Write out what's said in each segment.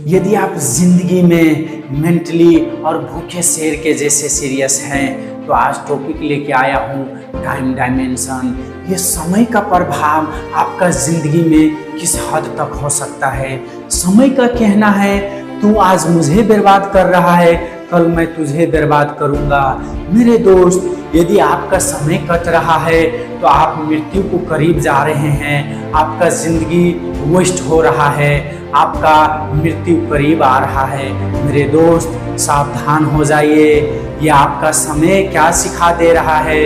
यदि आप जिंदगी में मेंटली और भूखे शेर के जैसे सीरियस हैं तो आज टॉपिक लेके आया हूँ टाइम डायमेंशन। ये समय का प्रभाव आपका जिंदगी में किस हद तक हो सकता है। समय का कहना है तू आज मुझे बर्बाद कर रहा है, कल मैं तुझे बर्बाद करूंगा। मेरे दोस्त, यदि आपका समय कट रहा है तो आप मृत्यु को करीब जा रहे हैं। आपका जिंदगी वेस्ट हो रहा है, आपका मृत्यु करीब आ रहा है। मेरे दोस्त, सावधान हो जाइए। ये आपका समय क्या सिखा दे रहा है।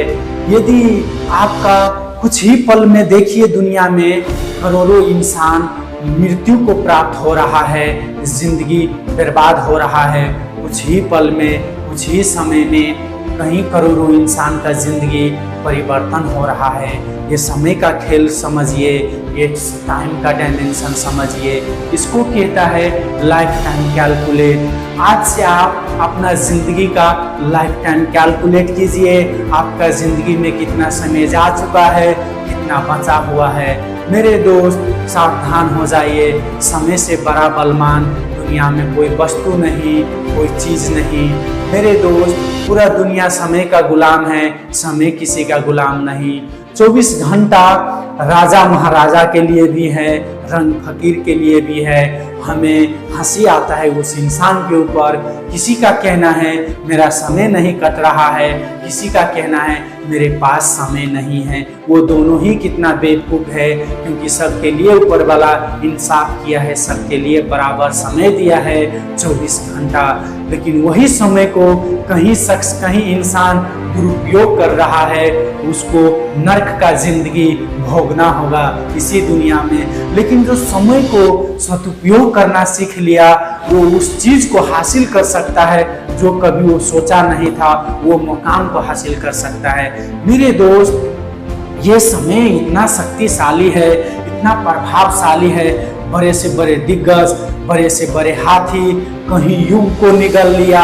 यदि आपका कुछ ही पल में देखिए, दुनिया में करोड़ों इंसान मृत्यु को प्राप्त हो रहा है, जिंदगी बर्बाद हो रहा है। कुछ ही पल में, कुछ ही समय में कहीं करोड़ों इंसान का जिंदगी परिवर्तन हो रहा है। ये समय का खेल समझिए, ये टाइम का डायमेंशन समझिए। इसको कहता है लाइफ टाइम कैलकुलेट। आज से आप अपना जिंदगी का लाइफ टाइम कैलकुलेट कीजिए। आपका जिंदगी में कितना समय जा चुका है, कितना बचा हुआ है। मेरे दोस्त, सावधान हो जाइए। समय से बड़ा बलवान दुनिया में कोई वस्तु नहीं, कोई चीज नहीं। मेरे दोस्त, पूरा दुनिया समय का गुलाम है, समय किसी का गुलाम नहीं। 24 घंटा राजा महाराजा के लिए भी है, रंग फकीर के लिए भी है। हमें हंसी आता है उस इंसान के ऊपर। किसी का कहना है मेरा समय नहीं कट रहा है, किसी का कहना है मेरे पास समय नहीं है। वो दोनों ही कितना बेवकूफ़ है, क्योंकि सबके लिए ऊपर वाला इंसाफ किया है, सबके लिए बराबर समय दिया है 24 घंटा। लेकिन वही समय को कहीं शख्स, कहीं इंसान दुरुपयोग कर रहा है। उसको नर्क का जिंदगी भोगना होगा इसी दुनिया में। लेकिन जो समय को सदुपयोग करना सीख लिया, वो उस चीज को हासिल कर सकता है जो कभी वो सोचा नहीं था। वो मुकाम को हासिल कर सकता है। मेरे दोस्त, ये समय इतना शक्तिशाली है, इतना प्रभावशाली है। बड़े से बड़े दिग्गज, बड़े से बड़े हाथी कहीं युग को निगल लिया,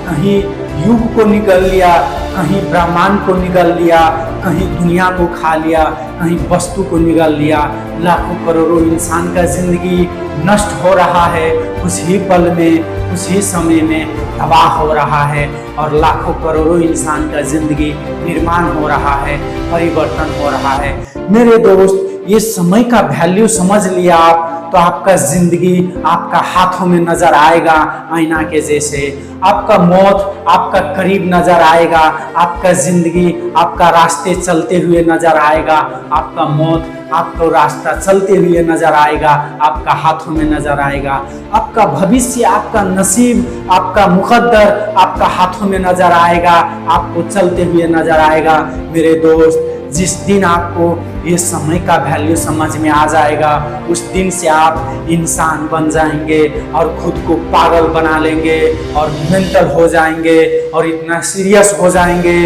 कहीं युग को निगल लिया, कहीं ब्रह्मांड को निगल लिया, कहीं दुनिया को खा लिया, कहीं वस्तु को निगल लिया। लाखों करोड़ों इंसान का जिंदगी नष्ट हो रहा है, कुछ ही पल में, कुछ ही समय में तबाह हो रहा है। और लाखों करोड़ों इंसान का जिंदगी निर्माण हो रहा है, परिवर्तन हो रहा है। मेरे दोस्त, ये समय का वैल्यू समझ लिया आप तो आपका जिंदगी आपका हाथों में नजर आएगा, आईना के जैसे। आपका मौत आपका करीब नजर आएगा, आपका जिंदगी आपका रास्ते चलते हुए नजर आएगा। आपका मौत आपको रास्ता चलते हुए नजर आएगा, आपका हाथों में नजर आएगा। आपका भविष्य, आपका नसीब, आपका मुकद्दर आपका हाथों में नजर आएगा, आपको चलते हुए नजर आएगा। मेरे दोस्त, जिस दिन आपको ये समय का वैल्यू समझ में आ जाएगा, उस दिन से आप इंसान बन जाएंगे और खुद को पागल बना लेंगे और मेंटल हो जाएंगे और इतना सीरियस हो जाएंगे।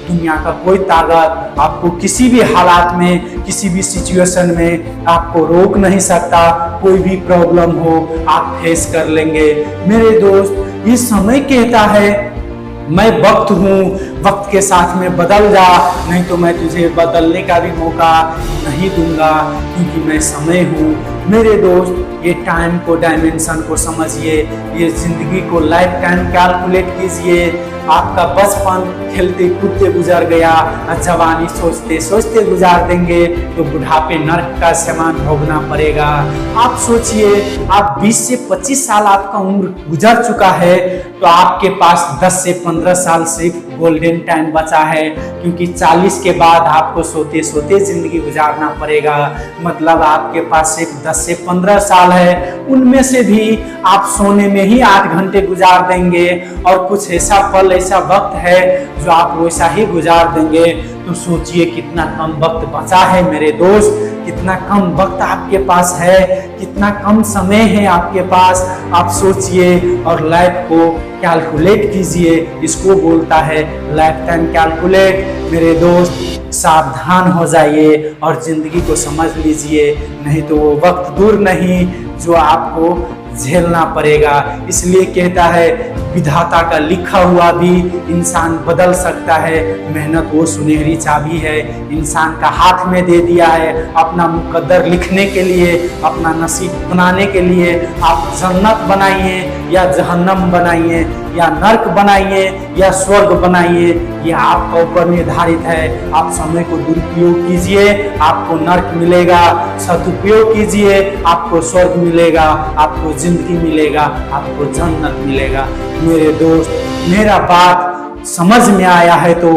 दुनिया का कोई ताकत आपको किसी भी हालात में, किसी भी सिचुएशन में आपको रोक नहीं सकता। कोई भी प्रॉब्लम हो आप फेस कर लेंगे। मेरे दोस्त, ये समय कहता है मैं वक्त हूँ, वक्त के साथ में बदल जा, नहीं तो मैं तुझे बदलने का भी मौका नहीं दूंगा, क्योंकि मैं समय हूँ। मेरे दोस्त, ये टाइम को, डायमेंशन को समझिए। ये जिंदगी को लाइफ टाइम कैलकुलेट कीजिए। आपका बचपन खेलते कूदते गुजर गया, जवानी सोचते सोचते गुजार देंगे तो बुढ़ापे नर्क का सामान भोगना पड़ेगा। आप सोचिए, आप 20 से 25 साल आपका उम्र गुजर चुका है तो आपके पास 10 से 15 साल सिर्फ गोल्डन टाइम बचा है, क्योंकि 40 के बाद आपको सोते सोते जिंदगी गुजारना पड़ेगा। मतलब आपके पास सिर्फ 10 से 15 साल है, उनमें से भी आप सोने में ही 8 घंटे गुजार देंगे और कुछ ऐसा पल, ऐसा वक्त है जो आप वैसा ही गुजार देंगे। तो सोचिए कितना कम वक्त बचा है मेरे दोस्त, कितना कम वक्त आपके पास है, कितना कम समय है आपके पास। आप सोचिए और लाइफ को कैलकुलेट कीजिए। इसको बोलता है लाइफ टाइम कैलकुलेट। मेरे दोस्त, सावधान हो जाइए और जिंदगी को समझ लीजिए, नहीं तो वो वक्त दूर नहीं जो आपको झेलना पड़ेगा। इसलिए कहता है विधाता का लिखा हुआ भी इंसान बदल सकता है। मेहनत वो सुनहरी चाबी है, इंसान का हाथ में दे दिया है अपना मुकद्दर लिखने के लिए, अपना नसीब बनाने के लिए। आप जन्नत बनाइए या जहन्नम बनाइए, या नर्क बनाइए या स्वर्ग बनाइए, ये आपका ऊपर निर्धारित है। आप समय को दुरुपयोग कीजिए, आपको नर्क मिलेगा। सदुपयोग कीजिए, आपको स्वर्ग मिलेगा, आपको जिंदगी मिलेगा, आपको जन्नत मिलेगा। मेरे दोस्त, मेरा बात समझ में आया है तो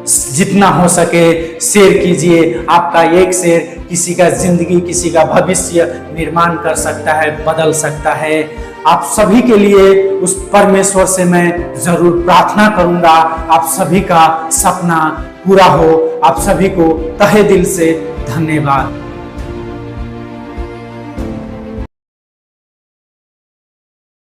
जितना हो सके शेयर कीजिए। आपका एक शेयर किसी का जिंदगी, किसी का भविष्य निर्माण कर सकता है, बदल सकता है। आप सभी के लिए उस परमेश्वर से मैं जरूर प्रार्थना करूंगा, आप सभी का सपना पूरा हो। आप सभी को तहे दिल से धन्यवाद।